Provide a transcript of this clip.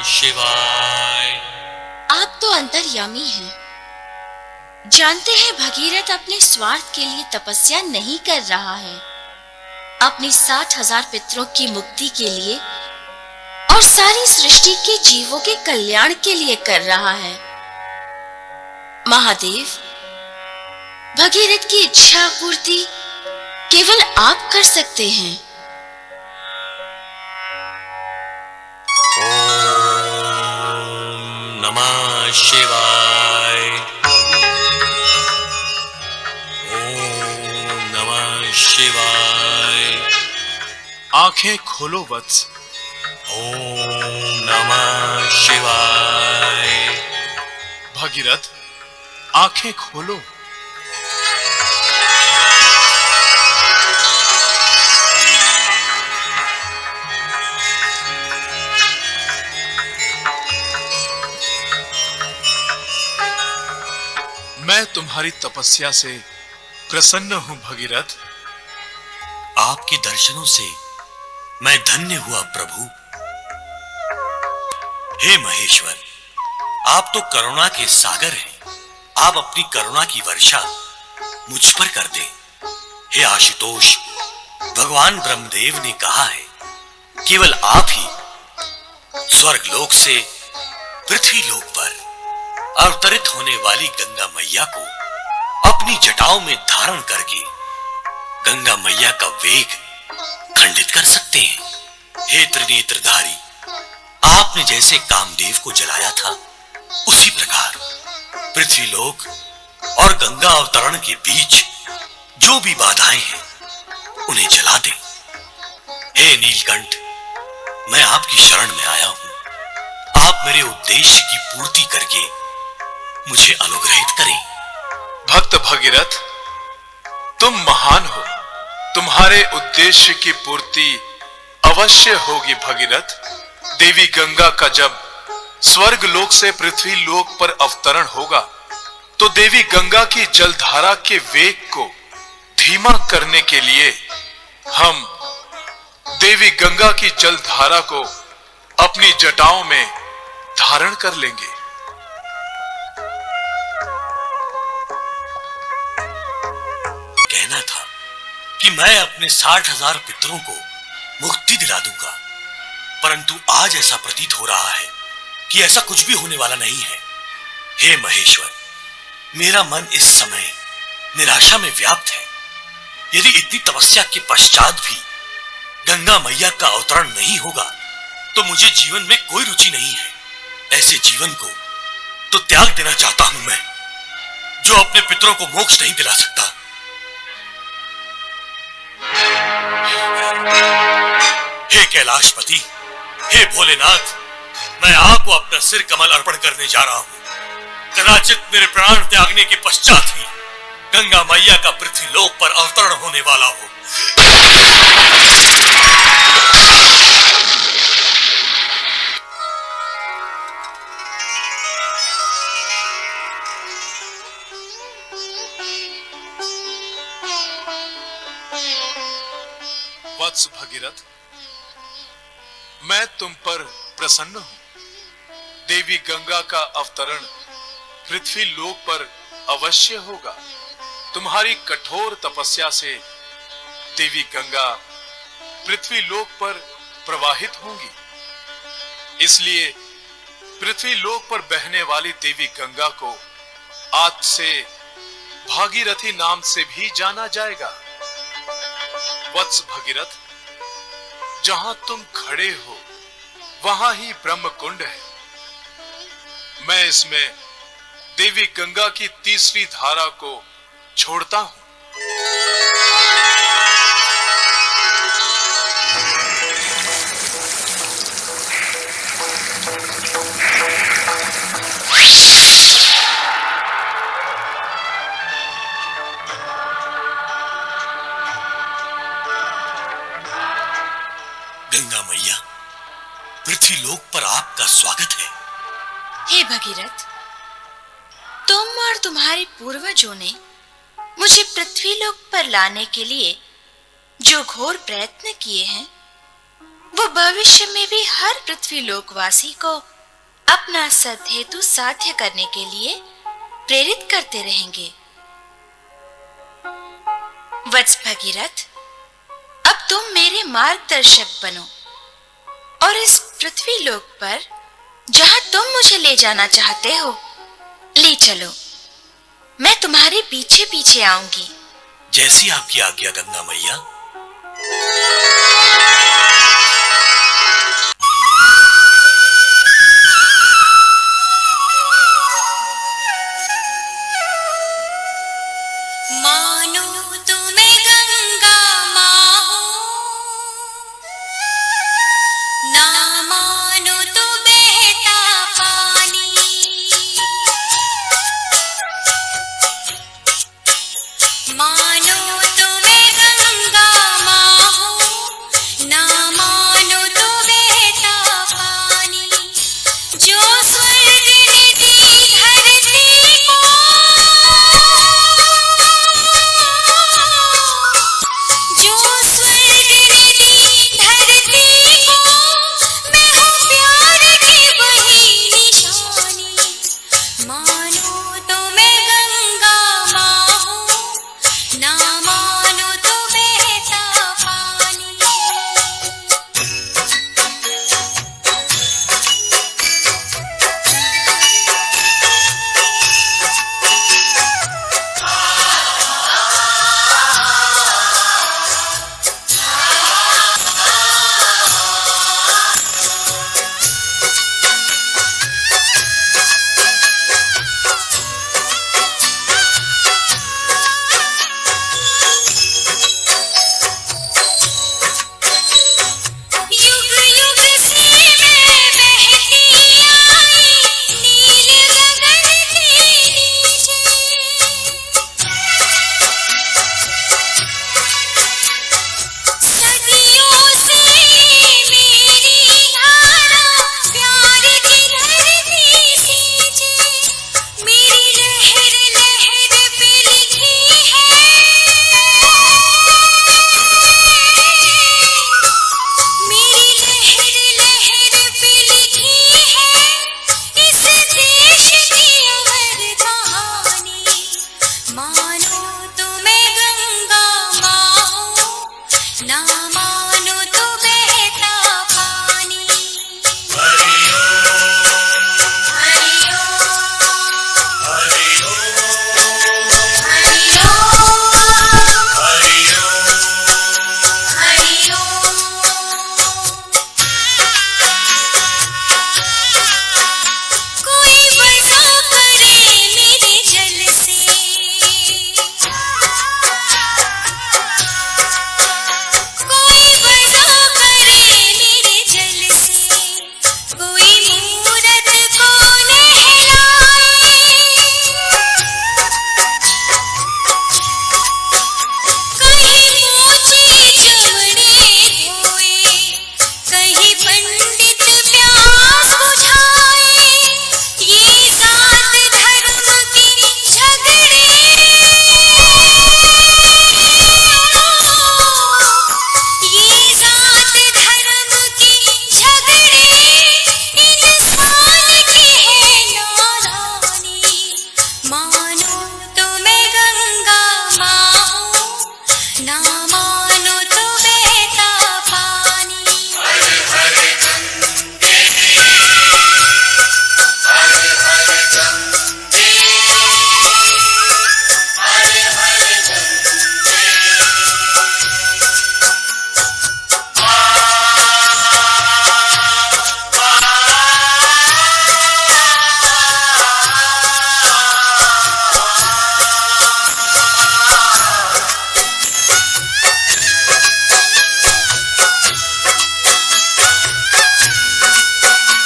शिवाय। आप तो अंतर्यामी हैं। जानते हैं भगीरथ अपने स्वार्थ के लिए तपस्या नहीं कर रहा है, अपनी 60,000 पितरों की मुक्ति के लिए और सारी सृष्टि के जीवों के कल्याण के लिए कर रहा है। महादेव, भगीरथ की इच्छा पूर्ति केवल आप कर सकते हैं। ओम नमः शिवाय। ओम नमः शिवाय। आंखें खोलो वत्स। ओम नमः शिवाय। भगीरथ, आंखें खोलो। मैं तुम्हारी तपस्या से प्रसन्न हूं भगीरथ। आपके दर्शनों से मैं धन्य हुआ प्रभु। हे महेश्वर, आप तो करुणा के सागर हैं। आप अपनी करुणा की वर्षा मुझ पर कर दें। हे आशुतोष, भगवान ब्रह्मदेव ने कहा है, केवल आप ही स्वर्गलोक से पृथ्वी लोक पर अवतरित होने वाली गंगा मैया को अपनी जटाओं में धारण करके गंगा मैया का वेग खंडित कर सकते हैं। हे त्रिनेत्रधारी, आपने जैसे कामदेव को जलाया था, उसी प्रकार पृथ्वी लोक और गंगा अवतरण के बीच जो भी बाधाएं हैं, उन्हें जला दें। हे नीलकंठ, मैं आपकी शरण में आया हूं। आप मेरे उद्देश्य की पूर्ति करके मुझे अनुग्रहित करें। भक्त भगीरथ, तुम महान हो। तुम्हारे उद्देश्य की पूर्ति अवश्य होगी भगीरथ। देवी गंगा का जब स्वर्ग लोक से पृथ्वी लोक पर अवतरण होगा, तो देवी गंगा की जलधारा के वेग को धीमा करने के लिए हम देवी गंगा की जलधारा को अपनी जटाओं में धारण कर लेंगे। कहना था कि मैं अपने 60,000 पितरों को मुक्ति दिला दूंगा, परंतु आज ऐसा प्रतीत हो रहा है कि ऐसा कुछ भी होने वाला नहीं है। हे महेश्वर, मेरा मन इस समय निराशा में व्याप्त है। यदि इतनी तपस्या के पश्चात भी गंगा मैया का अवतरण नहीं होगा, तो मुझे जीवन में कोई रुचि नहीं है। ऐसे जीवन को तो त्याग देना चाहता हूं मैं, जो अपने पितरों को मोक्ष नहीं दिला सकता। हे कैलाशपति, हे भोलेनाथ, मैं आपको अपना सिर कमल अर्पण करने जा रहा हूं। कदाचित मेरे प्राण त्यागने के पश्चात ही गंगा मैया का पृथ्वी लोक पर अवतरण होने वाला हो। वत्स भगीरथ, मैं तुम पर प्रसन्न हूं। देवी गंगा का अवतरण पृथ्वी लोक पर अवश्य होगा। तुम्हारी कठोर तपस्या से देवी गंगा पृथ्वी लोक पर प्रवाहित होंगी। इसलिए पृथ्वी लोक पर बहने वाली देवी गंगा को आज से भागीरथी नाम से भी जाना जाएगा। वत्स भगीरथ, जहां तुम खड़े हो वहां ही ब्रह्म कुंड है। मैं इसमें देवी गंगा की तीसरी धारा को छोड़ता हूं। गंगा मैया, पृथ्वी लोक पर आपका स्वागत है। हे भगीरथ, तुम और तुम्हारे पूर्वजों ने मुझे पृथ्वी लोक पर लाने के लिए जो घोर प्रयत्न किए हैं, वो भविष्य में भी हर पृथ्वी लोकवासी को अपना सदहेतु साध्य करने के लिए प्रेरित करते रहेंगे। वत्स भगीरथ, अब तुम मेरे मार्गदर्शक बनो और इस पृथ्वी लोक पर जहां तुम मुझे ले जाना चाहते हो ले चलो। मैं तुम्हारे पीछे पीछे आऊंगी। जैसी आपकी आज्ञा गंगा मैया। मानो तुम्हें गंगा माँ हो, ना मानो तो बहता पानी। मानो तुम्हें गंगा माँ हो, ना मानो तो बहता पानी। जो स्वर्ग देती धरती को, जो स्वर्ग देती धरती को, मैं हूँ प्यार की वही निशानी। मानो तो मैं गंगा माँ हूँ, ना मानो तो बहता पानी। युग युग से मैं बहती आई, नील गगन के नीचे। सदियों से मेरी धारा प्यार की धरती सींचे। मेरी लहर लहर पे लिखी है, मेरी लहर लहर पे लिखी है, इस देश की अमर कहानी। मानो तुम्हें गंगा माँ हो, ना